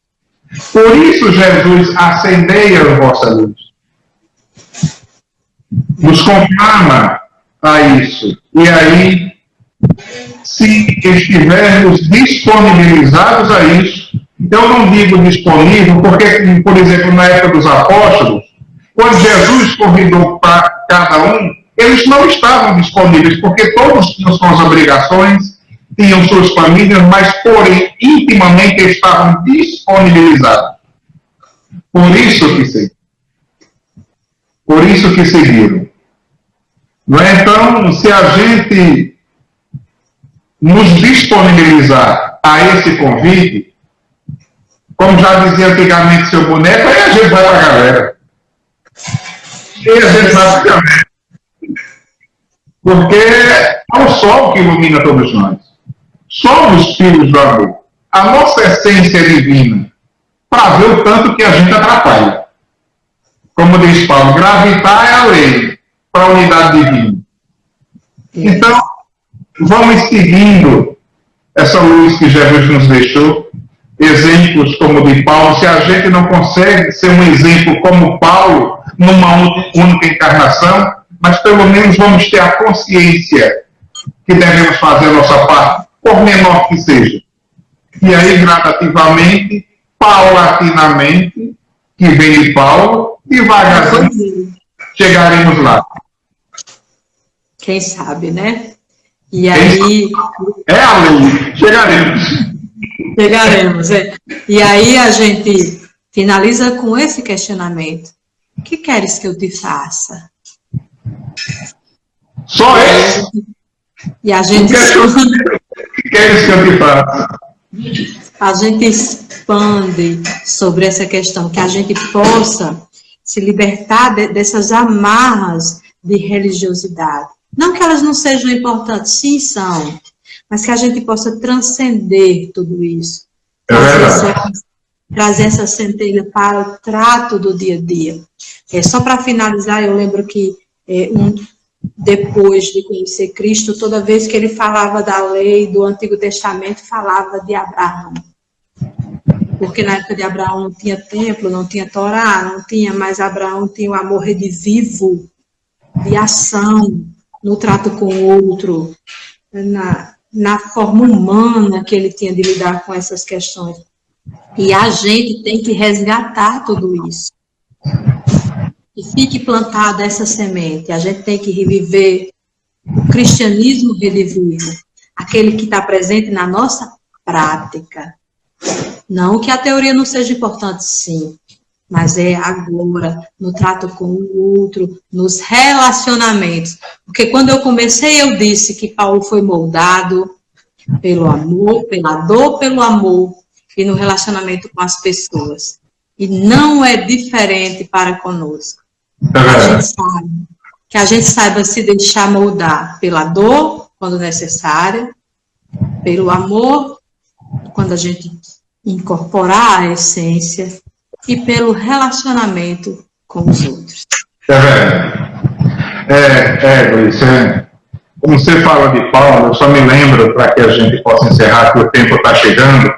Por isso Jesus: acendei a vossa luz. Nos conclama a isso. E aí, se estivermos disponibilizados a isso, eu não digo disponível, porque, por exemplo, na época dos apóstolos, quando Jesus convidou para cada um, eles não estavam disponíveis, porque todos tinham suas obrigações, tinham suas famílias, mas, porém, intimamente estavam disponibilizados. Por isso que seguiram. Não é? Então, se a gente nos disponibilizar a esse convite, como já dizia antigamente seu boneco, aí a gente vai para a galera. E a gente vai para a galera. Porque é o sol que ilumina todos nós. Somos filhos do amor. A nossa essência é divina, para ver o tanto que a gente atrapalha. Como diz Paulo, gravitar é a lei para a unidade divina. Então, vamos seguindo essa luz que Jesus nos deixou, exemplos como o de Paulo. Se a gente não consegue ser um exemplo como Paulo, numa única encarnação, mas pelo menos vamos ter a consciência que devemos fazer a nossa parte, por menor que seja. E aí, gradativamente, paulatinamente, que vem de Paulo, devagarzinho, chegaremos lá. Quem sabe, né? E aí... É a lei, chegaremos. Chegaremos, é. E aí a gente finaliza com esse questionamento. O que queres que eu te faça? Só esse? E a gente... O que queres que eu te faça? A gente expande sobre essa questão, que a gente possa se libertar dessas amarras de religiosidade. Não que elas não sejam importantes, sim são, mas que a gente possa transcender tudo isso. Trazer essa centelha para o trato do dia a dia. Só para finalizar, eu lembro que depois de conhecer Cristo, toda vez que ele falava da lei do Antigo Testamento, falava de Abraão. Porque na época de Abraão não tinha templo, não tinha Torá, não tinha, mas Abraão tinha o amor redivivo, de ação, no trato com o outro, na forma humana que ele tinha de lidar com essas questões. E a gente tem que resgatar tudo isso. E fique plantada essa semente. A gente tem que reviver o cristianismo redivivo, aquele que está presente na nossa prática. Não que a teoria não seja importante, sim, mas é agora, no trato com o outro, nos relacionamentos. Porque quando eu comecei, eu disse que Paulo foi moldado pelo amor, pela dor, pelo amor, e no relacionamento com as pessoas. E não é diferente para conosco. Que a gente saiba se deixar moldar pela dor, quando necessário, pelo amor, quando a gente incorporar a essência, e pelo relacionamento com os outros. É verdade. Luiz, como você fala de Paulo, eu só me lembro, para que a gente possa encerrar, que o tempo está chegando.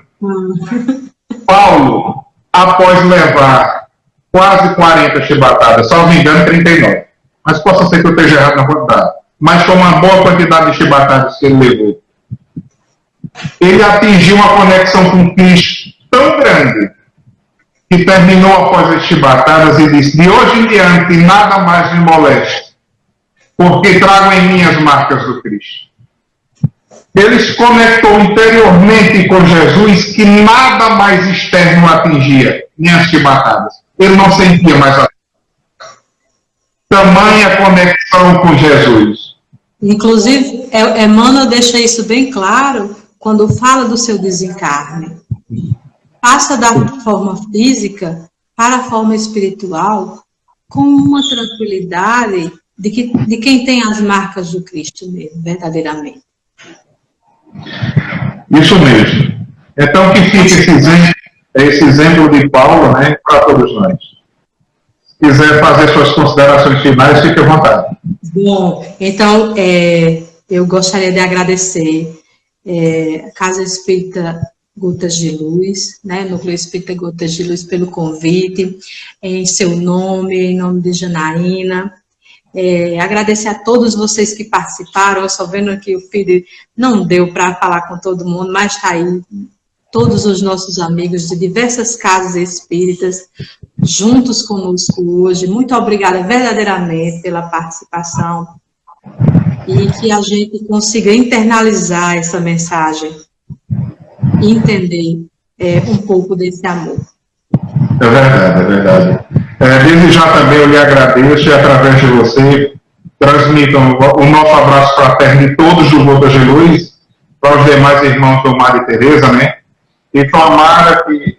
Paulo, após levar quase 40 chibatadas, só me engano 39, mas possa ser que eu esteja errado na quantidade, mas com uma boa quantidade de chibatadas que ele levou, ele atingiu uma conexão com Cristo tão grande, que terminou após as chibatadas e disse: de hoje em diante nada mais me moleste, porque trago em mim as marcas do Cristo. Ele se conectou interiormente com Jesus, que nada mais externo atingia, nem as chibatadas. Ele não sentia mais a tamanha conexão com Jesus. Inclusive, Emmanuel deixa isso bem claro quando fala do seu desencarne. Passa da forma física para a forma espiritual com uma tranquilidade de quem tem as marcas do Cristo mesmo, verdadeiramente. Isso mesmo. Então, que fique esse exemplo de Paulo, né, para todos nós. Se quiser fazer suas considerações finais, fique à vontade. Bom, então, eu gostaria de agradecer a Casa Espírita Gotas de Luz, né, Núcleo Espírita Gotas de Luz, pelo convite, em seu nome, em nome de Janaína. Agradecer a todos vocês que participaram. Eu só vendo que o feed não deu para falar com todo mundo, mas está aí todos os nossos amigos de diversas casas espíritas juntos conosco hoje. Muito obrigada verdadeiramente pela participação e que a gente consiga internalizar essa mensagem e entender um pouco desse amor. É verdade, é verdade. Desde já também eu lhe agradeço e através de você transmitam o nosso abraço fraterno de todos do Gotas de Luz para os demais irmãos do Mar e Teresa, né? E tomara que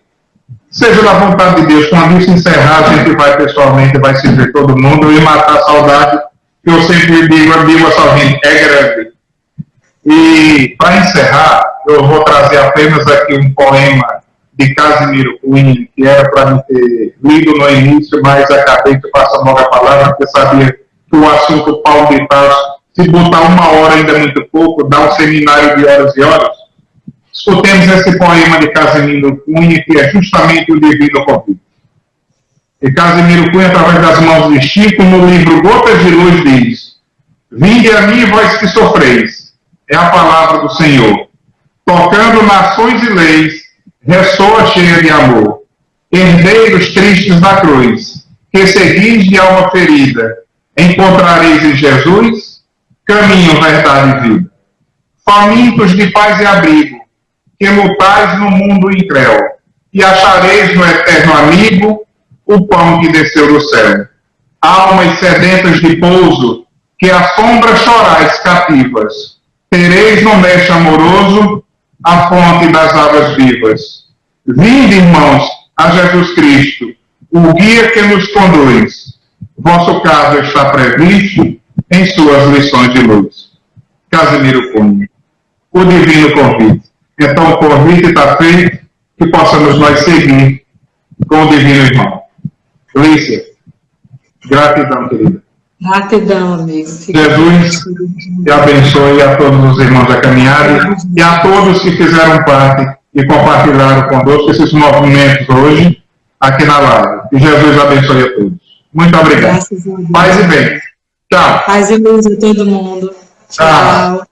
seja da vontade de Deus, quando isso encerrar, a gente vai pessoalmente, vai se ver todo mundo e matar a saudade, que eu sempre digo a Salvini, é grande. E para encerrar, eu vou trazer apenas aqui um poema de Casimiro Cunha, que era para me ter lido no início, mas acabei de passar logo a palavra, porque sabia que o assunto Paulo de Tarso, se botar 1 hora ainda é muito pouco, dá um seminário de horas e horas. Escutemos esse poema de Casimiro Cunha, que é justamente o Divino Convite. E Casimiro Cunha, através das mãos de Chico, no livro Gotas de Luz, diz: vinde a mim, vós que sofreis, é a palavra do Senhor. Tocando nações e leis, ressoa cheia de amor. Herdeiros tristes da cruz, que seguis de alma ferida, encontrareis em Jesus caminho, verdade e vida. Famintos de paz e abrigo, que lutais no mundo incréu, e achareis no eterno amigo o pão que desceu do céu. Almas sedentas de pouso, que à sombra chorais cativas, tereis no mestre amoroso a fonte das águas vivas. Vinde, irmãos, a Jesus Cristo, o guia que nos conduz. Vosso caso está previsto em suas lições de luz. Casimiro Cunha. O Divino Convite. Então o convite está feito, que possamos nós seguir com o Divino Irmão. Lícia, gratidão, querida. Gratidão, amigo. Jesus te abençoe a todos os irmãos da caminhada e a todos que fizeram parte e compartilharam conosco esses movimentos hoje aqui na live. Que Jesus abençoe a todos. Muito obrigado. Paz e bem. Tchau. Paz e luz a todo mundo. Tchau.